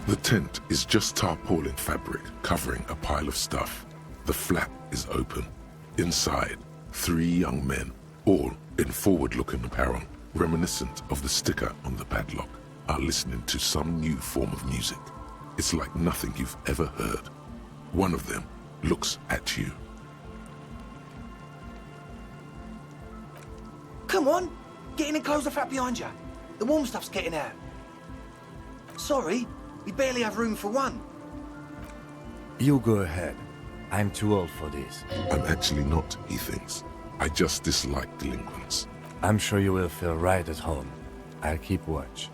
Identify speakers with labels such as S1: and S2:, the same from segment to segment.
S1: The tent is just tarpaulin fabric covering a pile of stuff. The flap is open. Inside, 3 young men, all in forward-looking apparel, reminiscent of the sticker on the padlock, are listening to some new form of music. It's like nothing you've ever heard. One of them looks at you.
S2: Come on, get in and close the flap behind you. The warm stuff's getting out. Sorry, we barely have room for one.
S3: You go ahead. I'm too old for this.
S1: I'm actually not, he thinks. I just dislike delinquents.
S3: I'm sure you will feel right at home. I'll keep watch.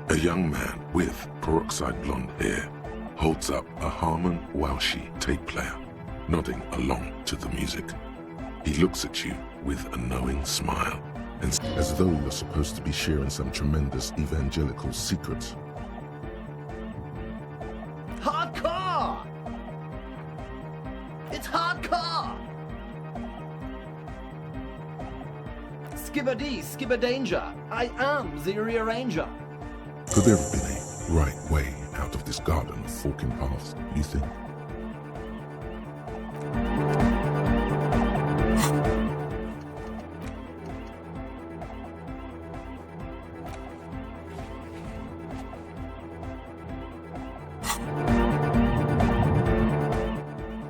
S1: A young man with peroxide blonde hair holds up a Harman Walshy tape player, nodding along to the music. He looks at you with a knowing smile, and as though you're supposed to be sharing some tremendous evangelical secret.
S2: Hardcore! It's hardcore! Skibber danger. I am the rearranger.
S1: Could there have been a right way out of this garden of forking paths, you think?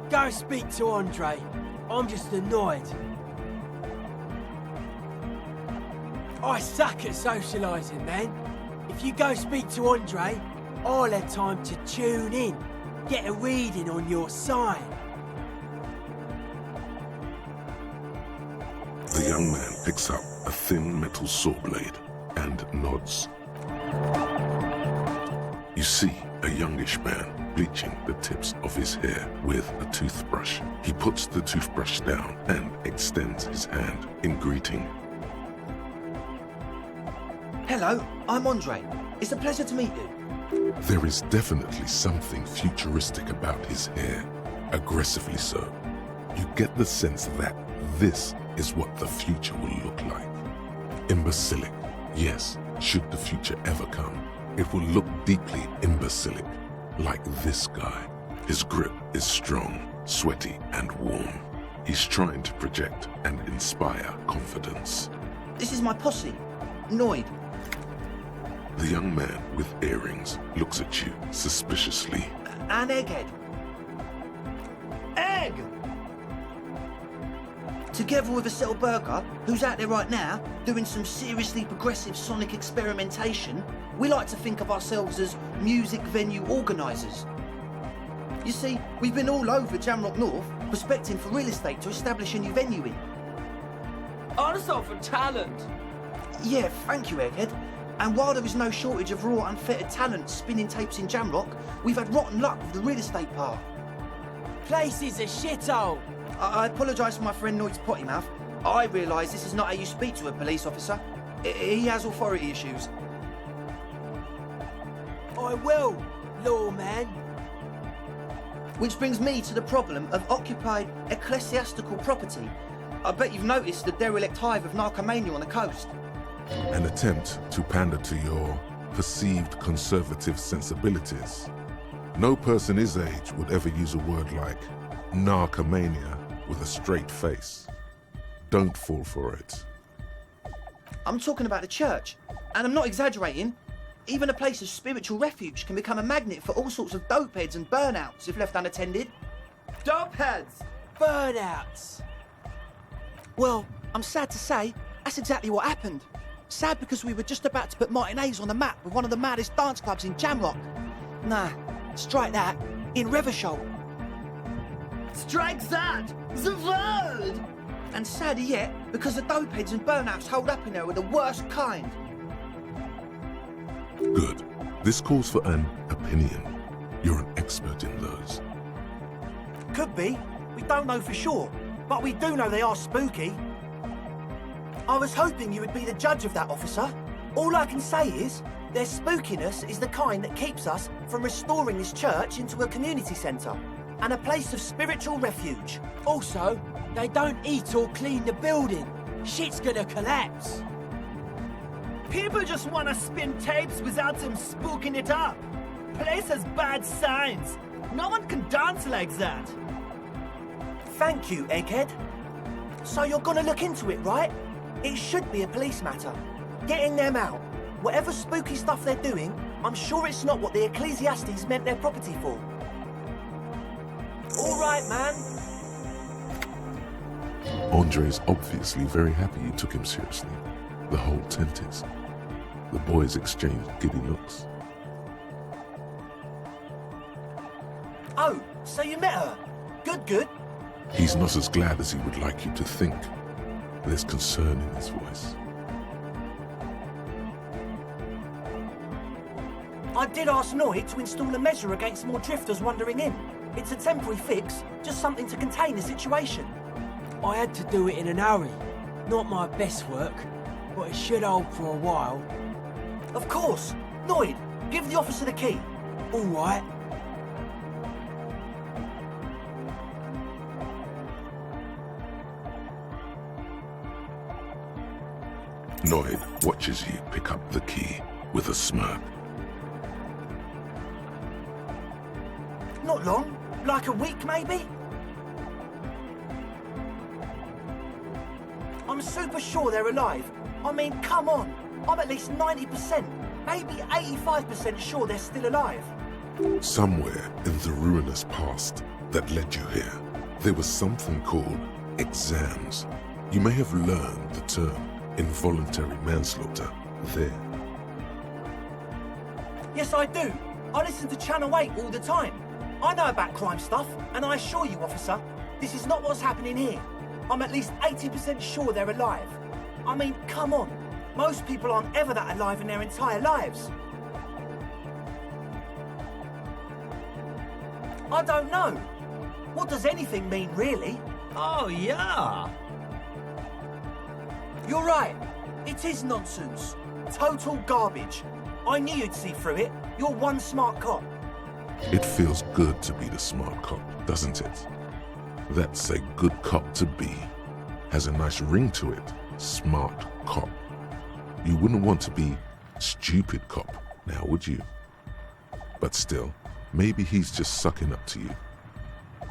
S4: Go speak to Andre. I'm just annoyed. I suck at socialising, man. If you go speak to Andre, I'll have time to tune in, get a reading on your sign.
S1: The young man picks up a thin metal saw blade and nods. You see a youngish man bleaching the tips of his hair with a toothbrush. He puts the toothbrush down and extends his hand in greeting.
S2: Hello, I'm Andre. It's a pleasure to meet you.
S1: There is definitely something futuristic about his hair, aggressively so. You get the sense that this is what the future will look like. Imbecilic, yes, should the future ever come, it will look deeply imbecilic, like this guy. His grip is strong, sweaty, and warm. He's trying to project and inspire confidence.
S2: This is my posse, Noid.
S1: The young man with earrings looks at you suspiciously.
S2: And Egghead. Egg! Together with a Settle Burger, who's out there right now, doing some seriously progressive sonic experimentation, we like to think of ourselves as music venue organisers. You see, we've been all over Jamrock North, prospecting for real estate to establish a new venue in.
S5: Also for talent.
S2: Yeah, thank you, Egghead. And while there is no shortage of raw, unfettered talent spinning tapes in Jamrock, we've had rotten luck with the real estate part.
S4: Place is a shithole.
S2: I apologise for my friend Noid's potty mouth. I realise this is not how you speak to a police officer. He has authority issues.
S4: I will, lawman.
S2: Which brings me to the problem of occupied ecclesiastical property. I bet you've noticed the derelict hive of narcomania on the coast.
S1: An attempt to pander to your perceived conservative sensibilities. No person his age would ever use a word like narcomania with a straight face. Don't fall for it.
S2: I'm talking about the church, and I'm not exaggerating. Even a place of spiritual refuge can become a magnet for all sorts of dopeheads and burnouts if left unattended.
S5: Dopeheads!
S4: Burnouts.
S2: Well, I'm sad to say, that's exactly what happened. Sad because we were just about to put Martinez on the map with one of the maddest dance clubs in Jamrock. Nah, strike that, in Reversholt.
S5: Strike that! The word!
S2: And sadder yet, because the dopeheads and burnouts hold up in there were the worst kind.
S1: Good. This calls for an opinion. You're an expert in those.
S4: Could be.
S6: We don't know for sure, but we do know they are spooky. I was hoping you would be the judge of that, officer. All I can say is, their spookiness is the kind that keeps us from restoring this church into a community centre and a place of spiritual refuge.
S4: Also, they don't eat or clean the building. Shit's gonna collapse.
S5: People just want to spin tapes without them spooking it up. Place has bad signs. No one can dance like that.
S6: Thank you, Egghead. So you're gonna look into it, right? It should be a police matter. Getting them out. Whatever spooky stuff they're doing, I'm sure it's not what the Ecclesiastes meant their property for. All right, man.
S1: Andre is obviously very happy you took him seriously. The whole tent is. The boys exchanged giddy looks.
S6: Oh, so you met her. Good, good.
S1: He's not as glad as he would like you to think. There's concern in his voice.
S6: I did ask Noy to install a measure against more drifters wandering in. It's a temporary fix, just something to contain the situation.
S4: I had to do it in an hurry. Not my best work, but it should hold for a while.
S6: Of course. Noid, give the officer the key.
S4: All right.
S1: Noid watches you pick up the key with a smirk.
S6: Not long. Like a week, maybe? I'm super sure they're alive. I mean, come on. I'm at least 90%, maybe 85% sure they're still alive.
S1: Somewhere in the ruinous past that led you here, there was something called exams. You may have learned the term involuntary manslaughter there.
S6: Yes, I do. I listen to Channel 8 all the time. I know about crime stuff, and I assure you, officer, this is not what's happening here. I'm at least 80% sure they're alive. I mean, come on. Most people aren't ever that alive in their entire lives. I don't know. What does anything mean, really?
S5: Oh, yeah.
S6: You're right. It is nonsense. Total garbage. I knew you'd see through it. You're one smart cop.
S1: It feels good to be the smart cop, doesn't it? That's a good cop to be. Has a nice ring to it. Smart cop. You wouldn't want to be stupid cop, now would you? But still, maybe he's just sucking up to you.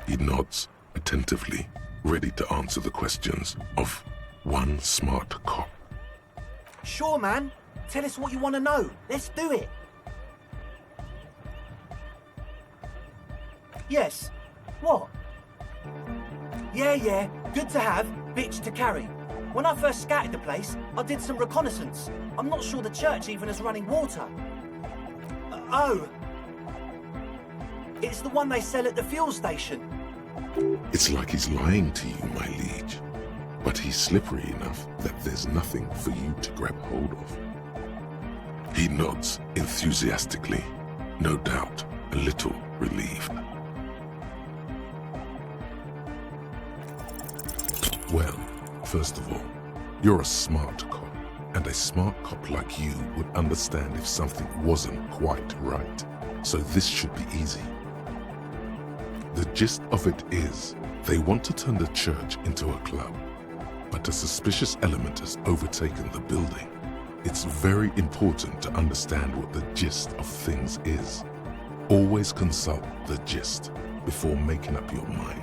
S1: He nods attentively, ready to answer the questions of one smart cop.
S6: Sure, man. Tell us what you want to know. Let's do it. Yes. What? Yeah. Good to have, bitch to carry. When I first scouted the place, I did some reconnaissance. I'm not sure the church even has running water. Oh. It's the one they sell at the fuel station.
S1: It's like he's lying to you, my liege. But he's slippery enough that there's nothing for you to grab hold of. He nods enthusiastically, no doubt a little relieved. Well, first of all, you're a smart cop, and a smart cop like you would understand if something wasn't quite right. So this should be easy. The gist of it is, they want to turn the church into a club, but a suspicious element has overtaken the building. It's very important to understand what the gist of things is. Always consult the gist before making up your mind.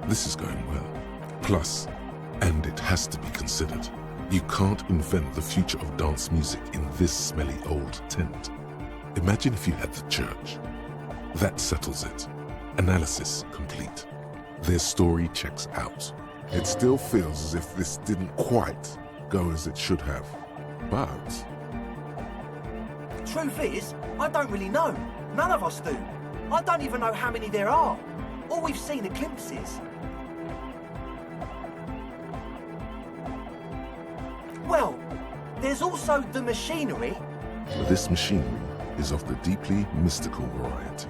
S1: This is going well. Plus, and it has to be considered, you can't invent the future of dance music in this smelly old tent. Imagine if you had the church. That settles it. Analysis complete. Their story checks out. It still feels as if this didn't quite go as it should have. But
S6: Truth is, I don't really know. None of us do. I don't even know how many there are. All we've seen are glimpses. Well, there's also the machinery.
S1: this machinery is of the deeply mystical variety.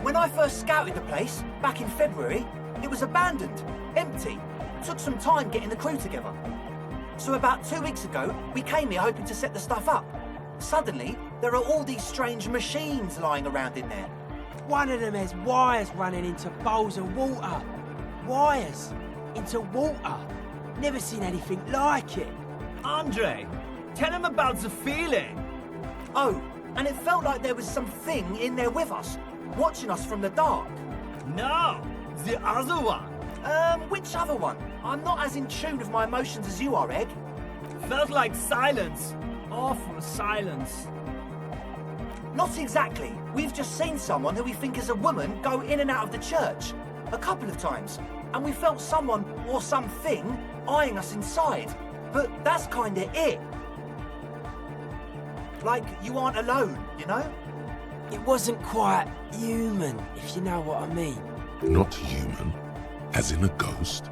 S6: When I first scouted the place, back in February, It was abandoned, empty. Took some time getting the crew together. So about 2 weeks ago, we came here hoping to set the stuff up. Suddenly, there are all these strange machines lying around in there.
S4: One of them has wires running into bowls of water. Wires into water. Never seen anything like it.
S5: Andre, tell him about the feeling.
S6: Oh, and it felt like there was something in there with us, watching us from the dark.
S5: No, the other one.
S6: Which other one? I'm not as in tune with my emotions as you are, Egg.
S5: Felt like silence. Awful silence.
S6: Not exactly. We've just seen someone who we think is a woman go in and out of the church a couple of times, and we felt someone or something eyeing us inside. But that's kinda it. Like you aren't alone, you know?
S4: It wasn't quite human, if you know what I mean.
S1: Not human, as in a ghost.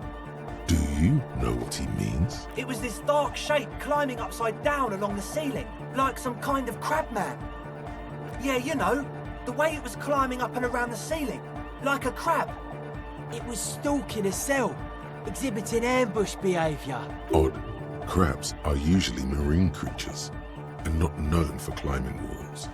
S1: Do you know what he means?
S6: It was this dark shape climbing upside down along the ceiling, like some kind of crabman. Yeah, you know, the way it was climbing up and around the ceiling, like a crab.
S4: It was stalking a cell, exhibiting ambush behaviour.
S1: Odd. Crabs are usually marine creatures and not known for climbing walls.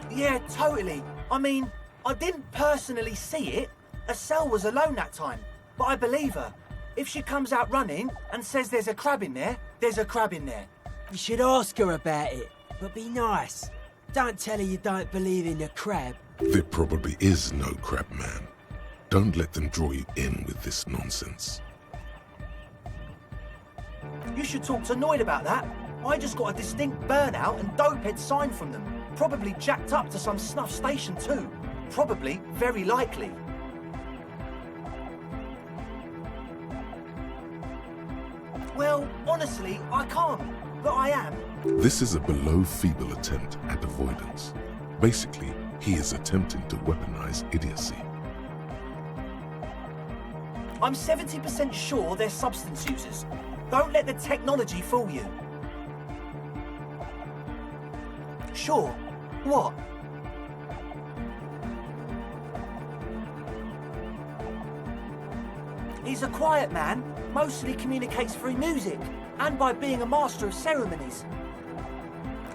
S6: Yeah, totally. I mean, I didn't personally see it. Estelle was alone that time, but I believe her. If she comes out running and says there's a crab in there, there's a crab in there.
S4: You should ask her about it, but be nice. Don't tell her you don't believe in the crab.
S1: There probably is no crab man. Don't let them draw you in with this nonsense.
S6: You should talk to Noid about that. I just got a distinct burnout and dopehead sign from them. Probably jacked up to some snuff station too. Probably, very likely. Well, honestly, I can't, but I am.
S1: This is a below-feeble attempt at avoidance. Basically, he is attempting to weaponize idiocy.
S6: I'm 70% sure they're substance users. Don't let the technology fool you. Sure. What? He's a quiet man, mostly communicates through music, and by being a master of ceremonies.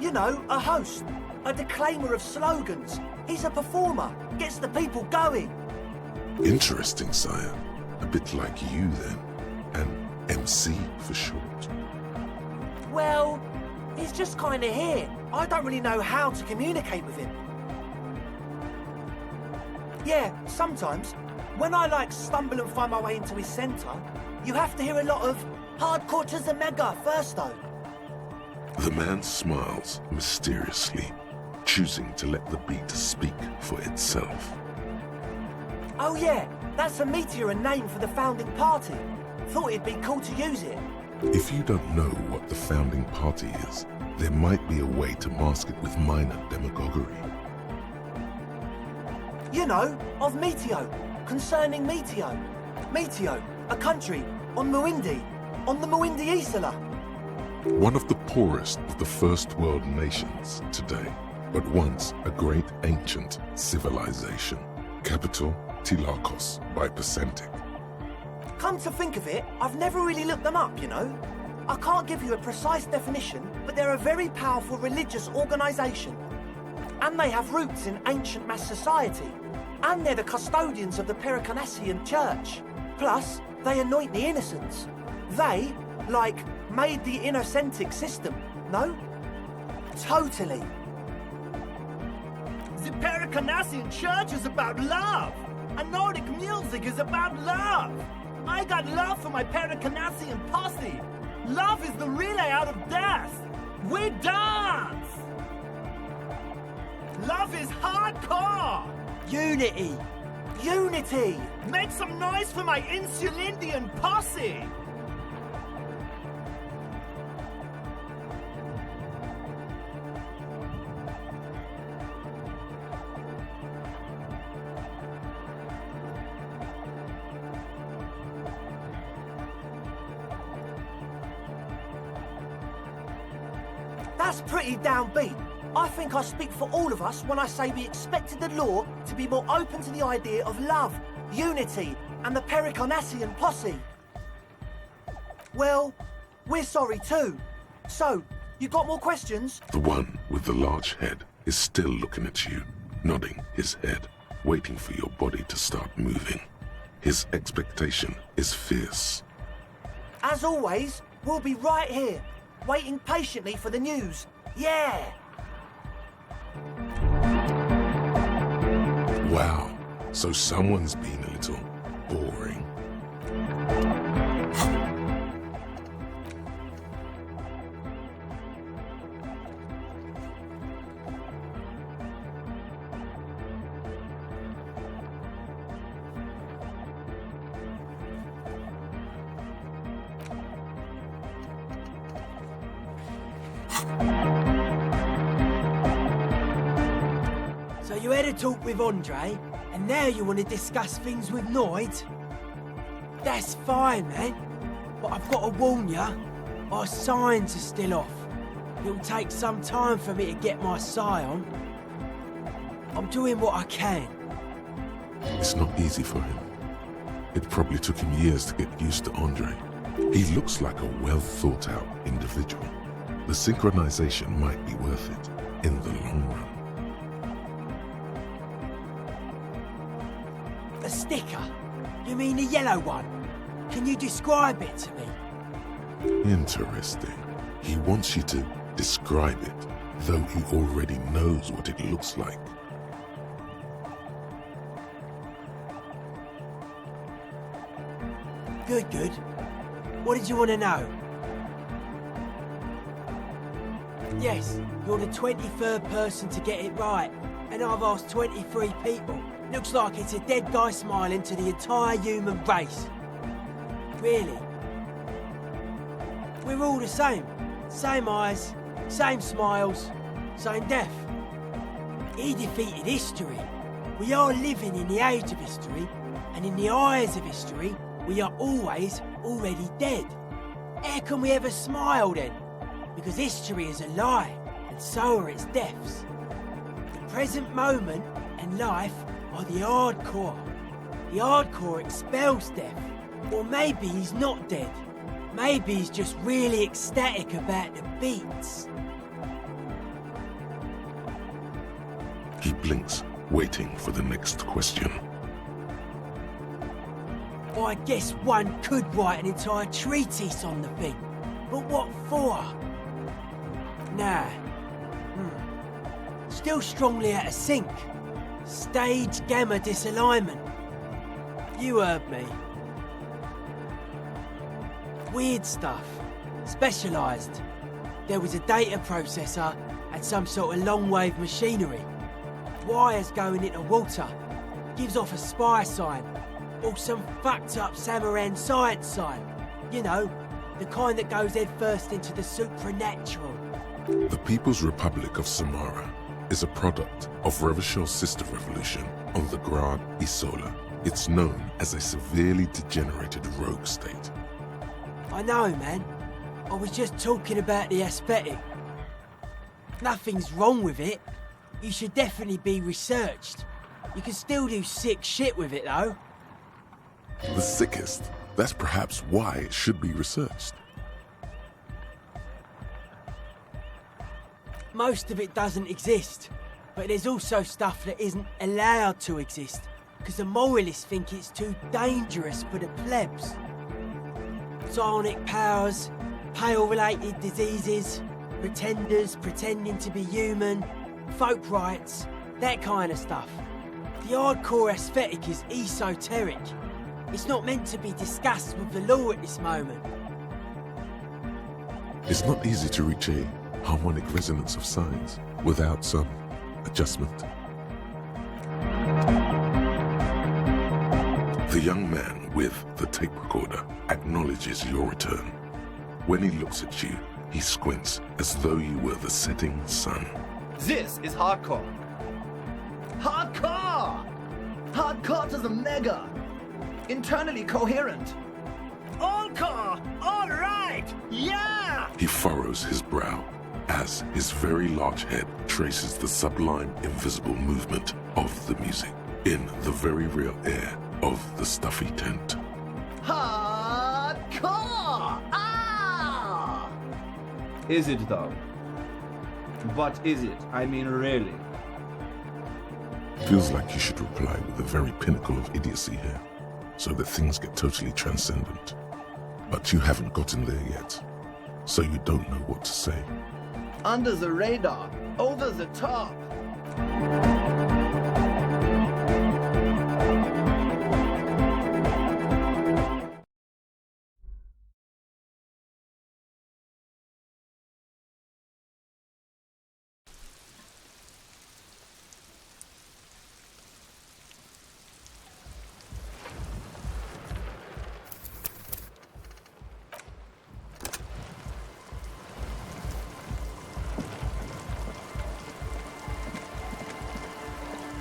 S6: You know, a host, a declaimer of slogans. He's a performer, gets the people going.
S1: Interesting, sire. A bit like you, then. An MC for short.
S6: Well, he's just kinda here. I don't really know how to communicate with him. Yeah, sometimes, when I stumble and find my way into his centre, you have to hear a lot of hardcore to the mega first though.
S1: The man smiles mysteriously, choosing to let the beat speak for itself.
S6: Oh yeah, that's a Meteor name for the founding party. Thought it'd be cool to use it.
S1: If you don't know what the founding party is, there might be a way to mask it with minor demagoguery.
S6: You know, of Meteo, concerning Meteo. Meteo, a country on Muindi, on the Muindi Isla.
S1: One of the poorest of the first world nations today, but once a great ancient civilization. Capital, Tilakos by Percentic.
S6: Come to think of it, I've never really looked them up, you know. I can't give you a precise definition, but they're a very powerful religious organisation. And they have roots in ancient mass society. And they're the custodians of the Pericanassian Church. Plus, they anoint the innocents. They, made the innocentic system, no? Totally.
S5: The Pericanassian Church is about love, and Nordic music is about love. I got love for my Pericanassian posse. Love is the relay out of death. We dance. Love is hardcore.
S4: Unity!
S6: Unity!
S5: Make some noise for my Insulindian posse.
S6: That's pretty downbeat. I think I speak for all of us when I say we expected the law to be more open to the idea of love, Unity, and the Pericarnassian posse. Well, we're sorry too. So, you got more questions?
S1: The one with the large head is still looking at you, nodding his head, waiting for your body to start moving. His expectation is fierce.
S6: As always, we'll be right here, waiting patiently for the news. Yeah!
S1: Wow, so someone's been a little boring.
S4: So you had a talk with Andre, and now you want to discuss things with Noid? That's fine, man. But I've got to warn you, our signs are still off. It'll take some time for me to get my sigh on. I'm doing what I can.
S1: It's not easy for him. It probably took him years to get used to Andre. He looks like a well-thought-out individual. The synchronization might be worth it in the long run.
S4: A sticker? You mean the yellow one? Can you describe it to me?
S1: Interesting. He wants you to describe it, though he already knows what it looks like.
S4: Good, good. What did you want to know? Yes, you're the 23rd person to get it right, and I've asked 23 people. Looks like it's a dead guy smiling to the entire human race. Really? We're all the same. Same eyes, same smiles, same death. He defeated history. We are living in the age of history, and in the eyes of history, we are always already dead. How can we ever smile then? Because history is a lie, and so are its deaths. The present moment and life are the hardcore. The hardcore expels death. Or maybe he's not dead. Maybe he's just really ecstatic about the beats.
S1: He blinks, waiting for the next question.
S4: I guess one could write an entire treatise on the thing. But what for? Nah. Still strongly out of sync. Stage gamma disalignment. You heard me. Weird stuff. Specialised. There was a data processor and some sort of long-wave machinery. Wires going into water. Gives off a spy sign. Or some fucked up Samaran science sign. You know, the kind that goes headfirst into the supernatural.
S1: The People's Republic of Samara is a product of Revachel's sister revolution on the Grad Isola. It's known as a severely degenerated rogue state.
S4: I know, man. I was just talking about the aesthetic. Nothing's wrong with it. You should definitely be researched. You can still do sick shit with it, though.
S1: The sickest. That's perhaps why it should be researched.
S4: Most of it doesn't exist, but there's also stuff that isn't allowed to exist, because the moralists think it's too dangerous for the plebs. Psionic powers, pale-related diseases, pretenders pretending to be human, folk rights, that kind of stuff. The hardcore aesthetic is esoteric. It's not meant to be discussed with the law at this moment.
S1: It's not easy to reach a harmonic resonance of signs without some adjustment. The young man with the tape recorder acknowledges your return. When he looks at you, he squints as though you were the setting sun.
S2: This is hardcore. Hardcore! Hardcore to the mega! Internally coherent.
S5: All-core! All right! Yeah!
S1: He furrows his brow as his very large head traces the sublime invisible movement of the music in the very real air of the stuffy tent.
S2: Hardcore! Ah!
S7: Is it though? But is it? I mean, really?
S1: Feels like you should reply with the very pinnacle of idiocy here, so that things get totally transcendent. But you haven't gotten there yet, so you don't know what to say.
S2: Under the radar, over the top.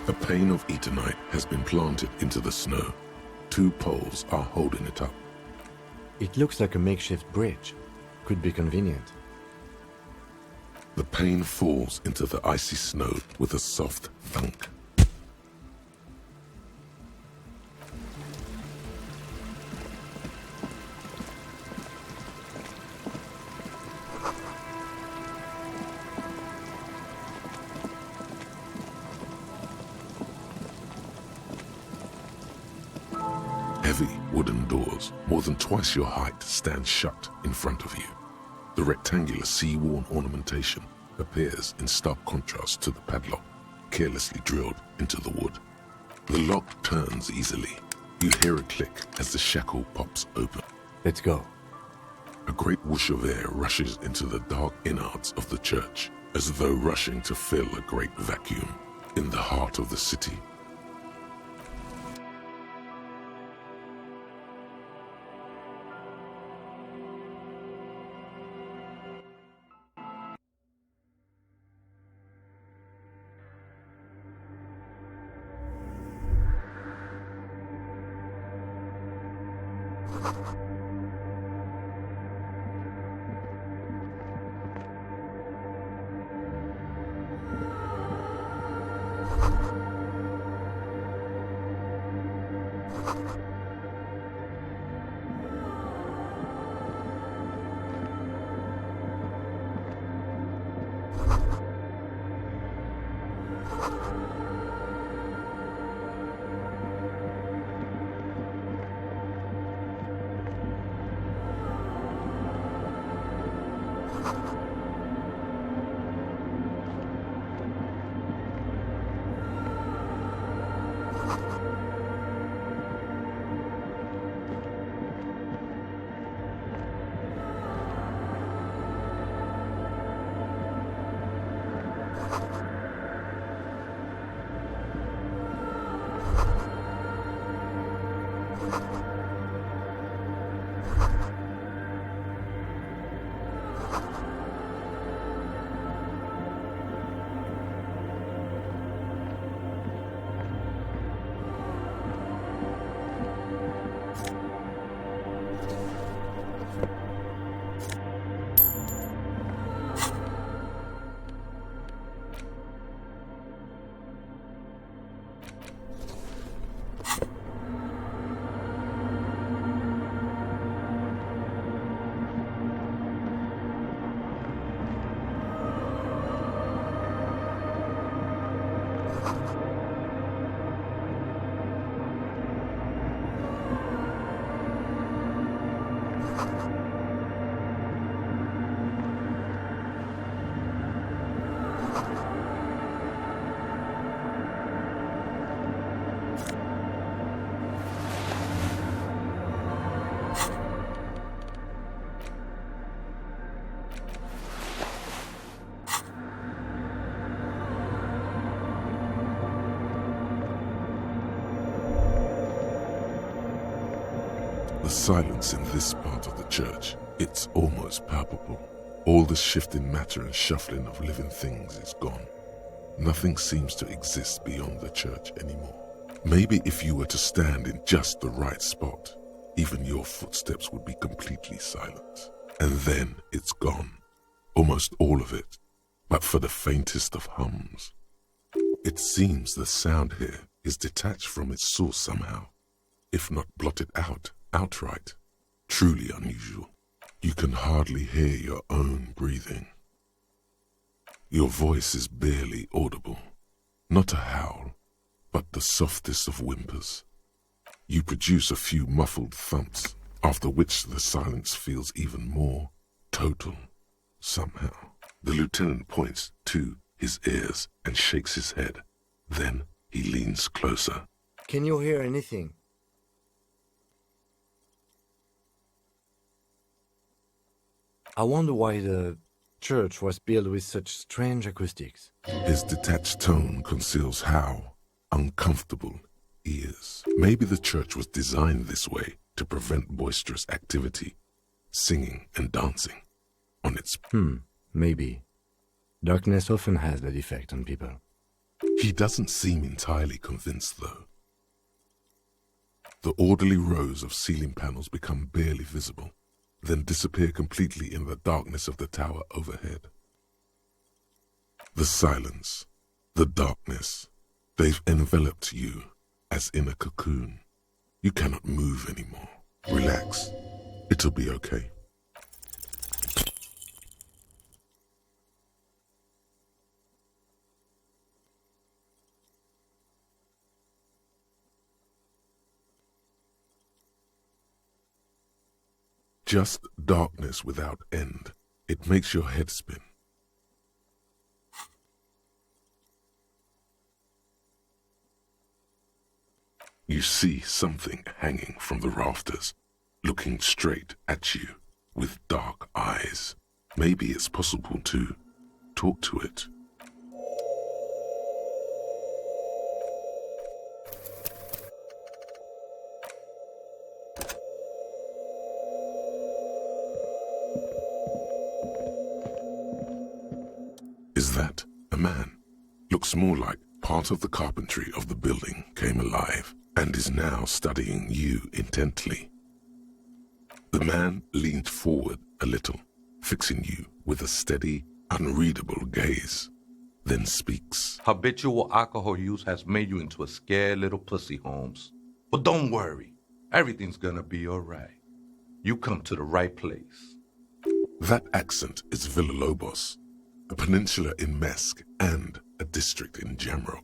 S1: A pane of Eternite has been planted into the snow. 2 poles are holding it up.
S3: It looks like a makeshift bridge. Could be convenient.
S1: The pane falls into the icy snow with a soft thunk. Heavy wooden doors, more than twice your height, stand shut in front of you. The rectangular sea-worn ornamentation appears in stark contrast to the padlock, carelessly drilled into the wood. The lock turns easily. You hear a click as the shackle pops open.
S3: Let's go.
S1: A great whoosh of air rushes into the dark innards of the church, as though rushing to fill a great vacuum in the heart of the city. The silence in this part of the church, it's almost palpable. All the shifting matter and shuffling of living things is gone. Nothing seems to exist beyond the church anymore. Maybe if you were to stand in just the right spot, even your footsteps would be completely silent. And then it's gone. Almost all of it, but for the faintest of hums. It seems the sound here is detached from its source somehow. if not blotted out outright. Truly unusual. You can hardly hear your own breathing. Your voice is barely audible. Not a howl, but the softest of whimpers. You produce a few muffled thumps, after which the silence feels even more total, somehow. The lieutenant points to his ears and shakes his head. Then he leans closer.
S3: Can you hear anything? I wonder why the church was built with such strange acoustics.
S1: His detached tone conceals how uncomfortable he is. Maybe the church was designed this way to prevent boisterous activity, singing and dancing on its...
S3: Maybe. Darkness often has that effect on people.
S1: He doesn't seem entirely convinced, though. The orderly rows of ceiling panels become barely visible, then disappear completely in the darkness of the tower overhead. The silence, the darkness, they've enveloped you as in a cocoon. You cannot move anymore. Relax. It'll be okay. Just darkness without end. It makes your head spin. You see something hanging from the rafters, looking straight at you with dark eyes. Maybe it's possible to talk to it. Is that a man? Looks more like part of the carpentry of the building came alive and is now studying you intently. The man leaned forward a little, fixing you with a steady, unreadable gaze, then speaks.
S8: Habitual alcohol use has made you into a scared little pussy, Holmes. But don't worry, everything's gonna be all right. You come to the right place.
S1: That accent is Villalobos, a peninsula in Mesk and a district in Jamrock.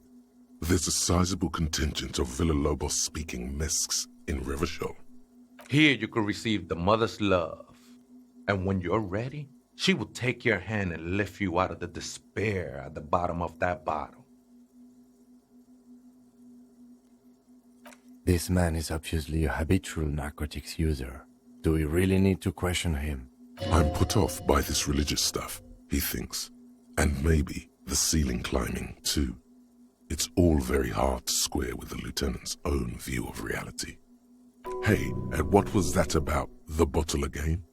S1: There's a sizable contingent of Villalobos-speaking Mesks in Revachol.
S8: Here you can receive the mother's love. And when you're ready, she will take your hand and lift you out of the despair at the bottom of that bottle.
S3: This man is obviously a habitual narcotics user. Do we really need to question him?
S1: I'm put off by this religious stuff, he thinks. And maybe the ceiling climbing, too. It's all very hard to square with the lieutenant's own view of reality. Hey, and what was that about the bottle again?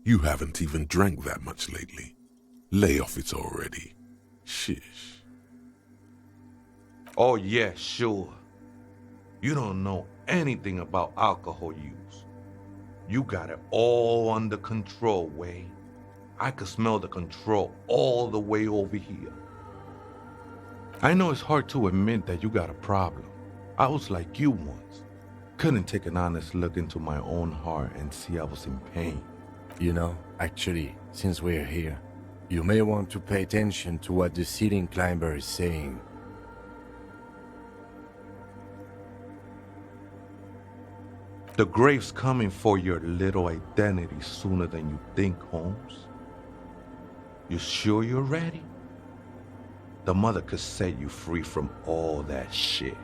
S1: You haven't even drank that much lately. Lay off it already. Shish.
S8: Oh yeah, sure. You don't know anything about alcohol use. You got it all under control, Wade. I could smell the control all the way over here. I know it's hard to admit that you got a problem. I was like you once. Couldn't take an honest look into my own heart and see I was in pain.
S3: You know, actually, since we're here, you may want to pay attention to what the ceiling climber is saying.
S8: The grave's coming for your little identity sooner than you think, Holmes. You sure you're ready? The mother could set you free from all that shit.